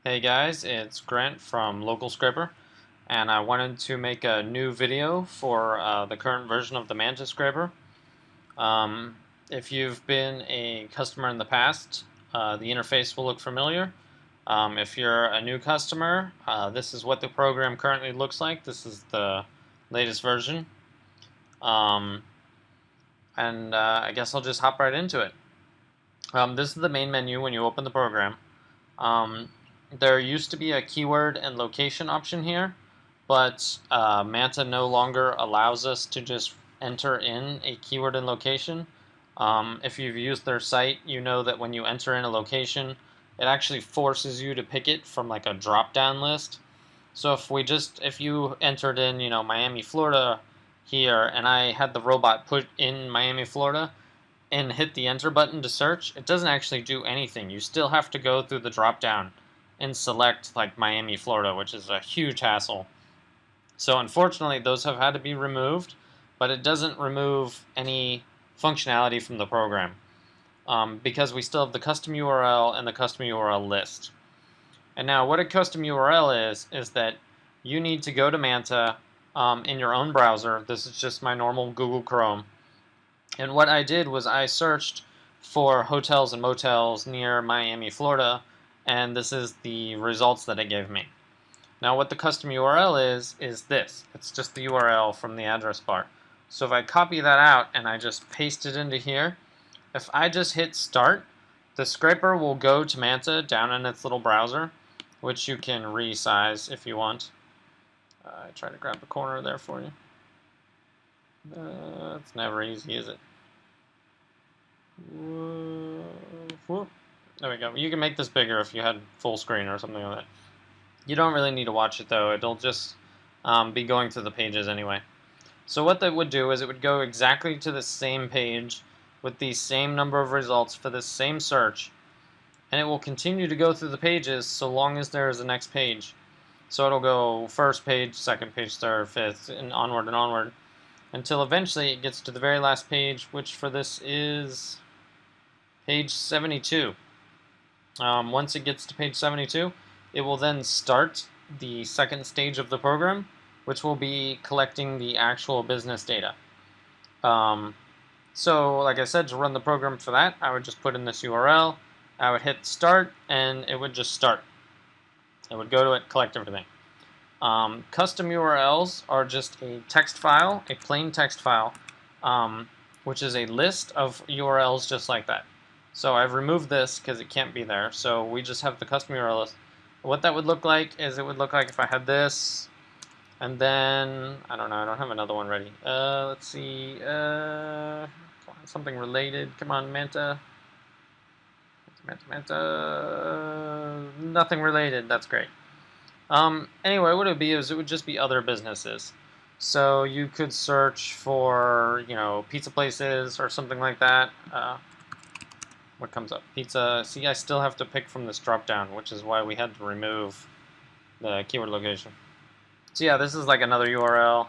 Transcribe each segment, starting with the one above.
Hey guys, it's Grant from Local Scraper, and I wanted to make a new video for the current version of the Manta Scraper. If you've been a customer in the past, the interface will look familiar. If you're a new customer, this is what the program currently looks like. This is the latest version. I guess I'll just hop right into it. This is the main menu when you open the program. There used to be a keyword and location option here, but Manta no longer allows us to just enter in a keyword and location. If you've used their site, you know that when you enter in a location, it actually forces you to pick it from like a drop-down list. So if you entered in, Miami, Florida here, and I had the robot put in Miami, Florida, and hit the enter button to search, it doesn't actually do anything. You still have to go through the drop-down and select like Miami, Florida, which is a huge hassle. So unfortunately, those have had to be removed, but it doesn't remove any functionality from the program because we still have the custom URL and the custom URL list. And now what a custom URL is that you need to go to Manta in your own browser. This is just my normal Google Chrome. And what I did was I searched for hotels and motels near Miami, Florida, and this is the results that it gave me. Now what the custom URL is this. It's just the URL from the address bar. So if I copy that out and I just paste it into here, if I just hit start, the scraper will go to Manta down in its little browser, which you can resize if you want. I try to grab the corner there for you. It's never easy, is it? Whoop. There we go. You can make this bigger if you had full screen or something like that. You don't really need to watch it though. It'll just be going through the pages anyway. So what that would do is it would go exactly to the same page with the same number of results for the same search, and it will continue to go through the pages so long as there is a next page. So it'll go first page, second page, third, fifth, and onward until eventually it gets to the very last page, which for this is page 72. Once it gets to page 72, it will then start the second stage of the program, which will be collecting the actual business data. So like I said, to run the program for that, I would just put in this URL, I would hit start, and it would just start. It would go to it, collect everything. Custom URLs are just a text file, a plain text file, which is a list of URLs just like that. So I've removed this because it can't be there. So we just have the custom URL list. What that would look like is it would look like if I had this, and then, I don't know, I don't have another one ready. Let's see, something related. Come on, Manta. Manta. Nothing related. That's great. Anyway, what it would be is it would just be other businesses. So you could search for, pizza places or something like that. What comes up? Pizza. See, I still have to pick from this drop down, which is why we had to remove the keyword location. So yeah, this is like another URL,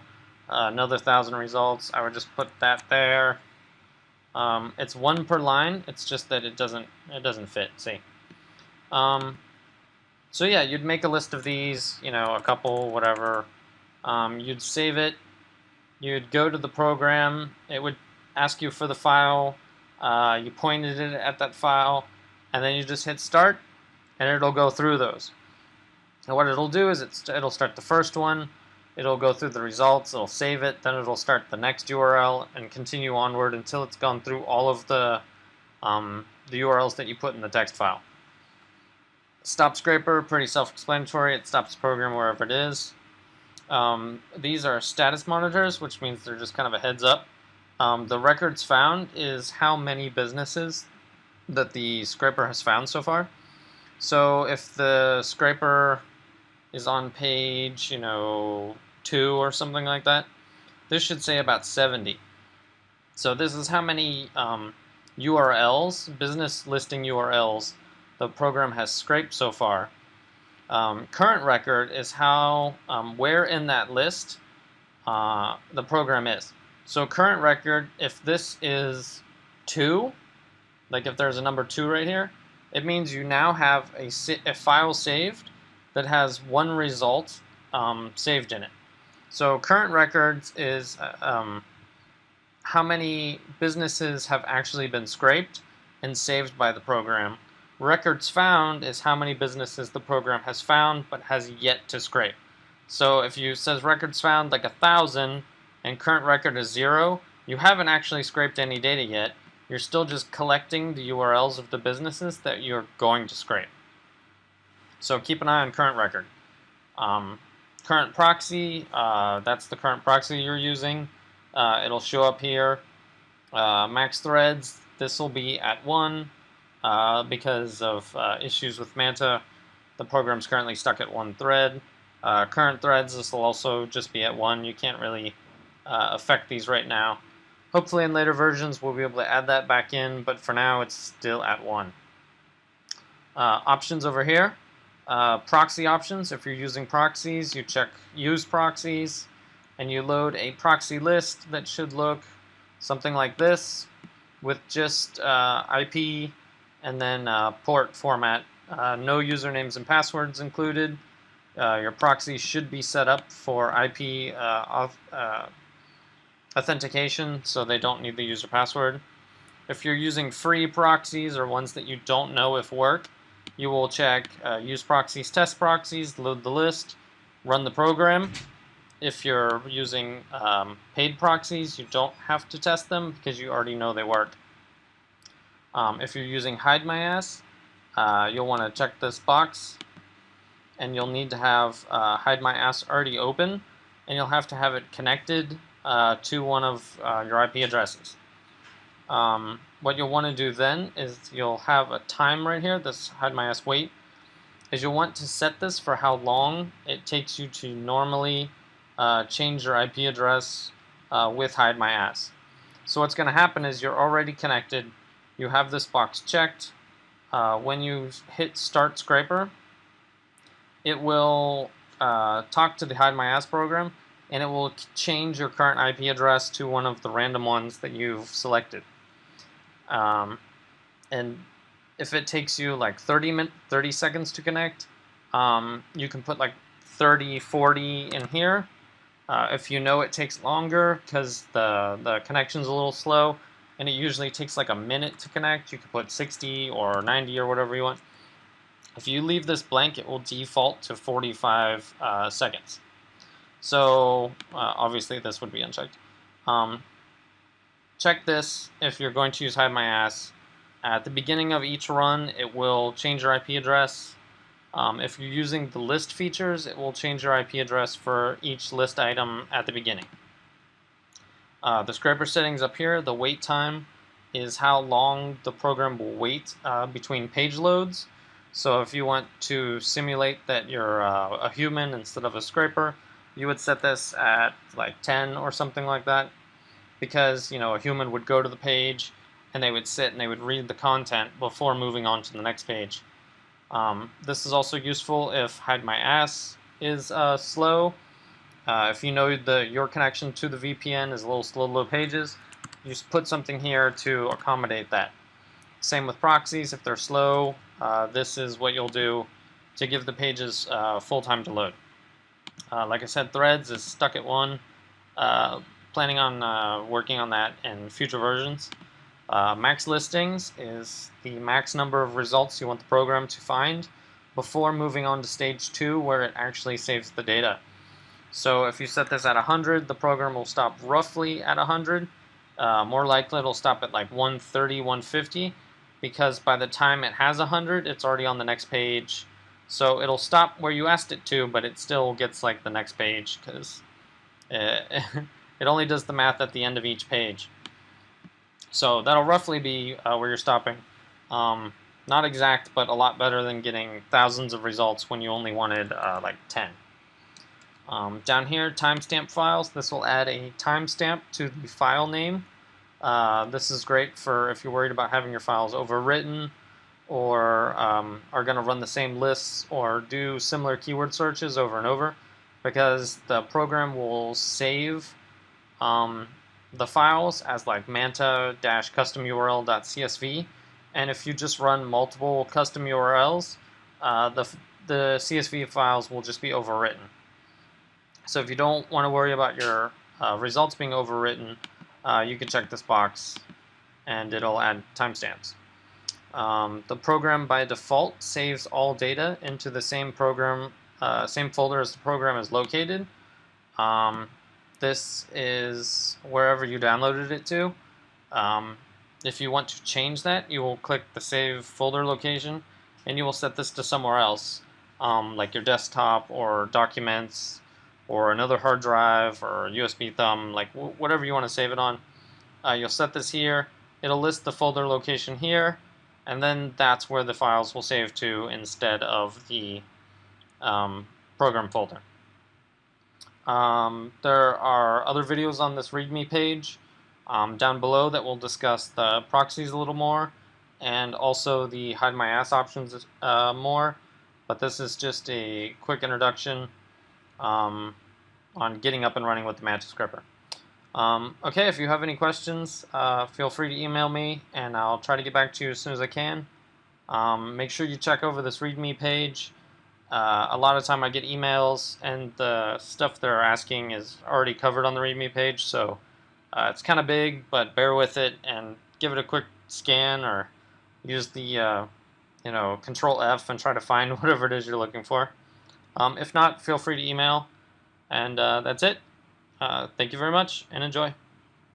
another 1,000 results. I would just put that there. It's one per line. It's just that it doesn't fit. See. So yeah, you'd make a list of these, a couple, whatever. You'd save it. You'd go to the program. It would ask you for the file. You pointed it at that file, and then you just hit start, and it'll go through those. And what it'll do is it'll start the first one. It'll go through the results. It'll save it. Then it'll start the next URL and continue onward until it's gone through all of the URLs that you put in the text file. Stop scraper, pretty self-explanatory. It stops the program wherever it is. These are status monitors, which means they're just kind of a heads up. The records found is how many businesses that the scraper has found so far. So if the scraper is on page, 2 or something like that, this should say about 70. So this is how many URLs, business listing URLs, the program has scraped so far. Current record is how where in that list the program is. So current record, if this is 2, like if there's a number 2 right here, it means you now have a file saved that has one result saved in it. So current records is how many businesses have actually been scraped and saved by the program. Records found is how many businesses the program has found but has yet to scrape. So if you says records found like 1,000 and current record is 0, you haven't actually scraped any data yet. You're still just collecting the URLs of the businesses that you're going to scrape. So keep an eye on current record. Current proxy, that's the current proxy you're using. It'll show up here. Max threads, this will be at 1 because of issues with Manta. The program's currently stuck at 1 thread. Current threads, this will also just be at 1. You can't really affect these right now. Hopefully in later versions we'll be able to add that back in, but for now it's still at 1. Options over here. Proxy options. If you're using proxies, you check Use Proxies, and you load a proxy list that should look something like this, with just IP and then port format. No usernames and passwords included. Your proxy should be set up for IP authentication, so they don't need the user password. If you're using free proxies or ones that you don't know if work, you will check Use Proxies, Test Proxies, load the list, run the program. If you're using paid proxies, you don't have to test them because you already know they work. If you're using Hide My Ass, you'll want to check this box, and you'll need to have Hide My Ass already open, and you'll have to have it connected to one of your IP addresses. What you'll want to do then is you'll have a time right here, this Hide My Ass wait, is you'll want to set this for how long it takes you to normally change your IP address with Hide My Ass. So what's going to happen is you're already connected, you have this box checked. When you hit Start Scraper, it will talk to the Hide My Ass program, and it will change your current IP address to one of the random ones that you've selected. And if it takes you like 30 seconds to connect, you can put like 30, 40 in here. If you know it takes longer because the connection's a little slow, and it usually takes like a minute to connect, you can put 60 or 90 or whatever you want. If you leave this blank, it will default to 45 seconds. So obviously this would be unchecked. Check this if you're going to use Hide My Ass. At the beginning of each run, it will change your IP address. If you're using the list features, it will change your IP address for each list item at the beginning. The scraper settings up here, the wait time is how long the program will wait between page loads. So if you want to simulate that you're a human instead of a scraper, you would set this at like 10 or something like that, because a human would go to the page and they would sit and they would read the content before moving on to the next page. This is also useful if Hide My Ass is slow. If you know your connection to the VPN is a little slow to load pages, you just put something here to accommodate that. Same with proxies. If they're slow, this is what you'll do to give the pages full time to load. Like I said, threads is stuck at 1. Planning on working on that in future versions. Max listings is the max number of results you want the program to find before moving on to stage 2, where it actually saves the data. So if you set this at 100, the program will stop roughly at 100. More likely it'll stop at like 130, 150, because by the time it has 100, it's already on the next page. So it'll stop where you asked it to, but it still gets like the next page, because it only does the math at the end of each page. So that'll roughly be where you're stopping. Not exact, but a lot better than getting thousands of results when you only wanted like 10. Down here, timestamp files. This will add a timestamp to the file name. This is great for if you're worried about having your files overwritten, or are going to run the same lists or do similar keyword searches over and over, because the program will save the files as like manta-customurl.csv, and if you just run multiple custom URLs, the CSV files will just be overwritten. So if you don't want to worry about your results being overwritten, you can check this box and it'll add timestamps. The program by default saves all data into the same program, same folder as the program is located. This is wherever you downloaded it to. If you want to change that, you will click the save folder location and you will set this to somewhere else, like your desktop or documents or another hard drive or USB thumb, like whatever you want to save it on. You'll set this here. It'll list the folder location here, and then that's where the files will save to instead of the program folder. There are other videos on this README page down below that will discuss the proxies a little more, and also the hide my ass options more, but this is just a quick introduction on getting up and running with the Manta Scraper. Okay, if you have any questions, feel free to email me, and I'll try to get back to you as soon as I can. Make sure you check over this README page. A lot of time I get emails, and the stuff they're asking is already covered on the README page, so it's kind of big, but bear with it and give it a quick scan, or use the Control F and try to find whatever it is you're looking for. If not, feel free to email, and that's it. Thank you very much, and enjoy.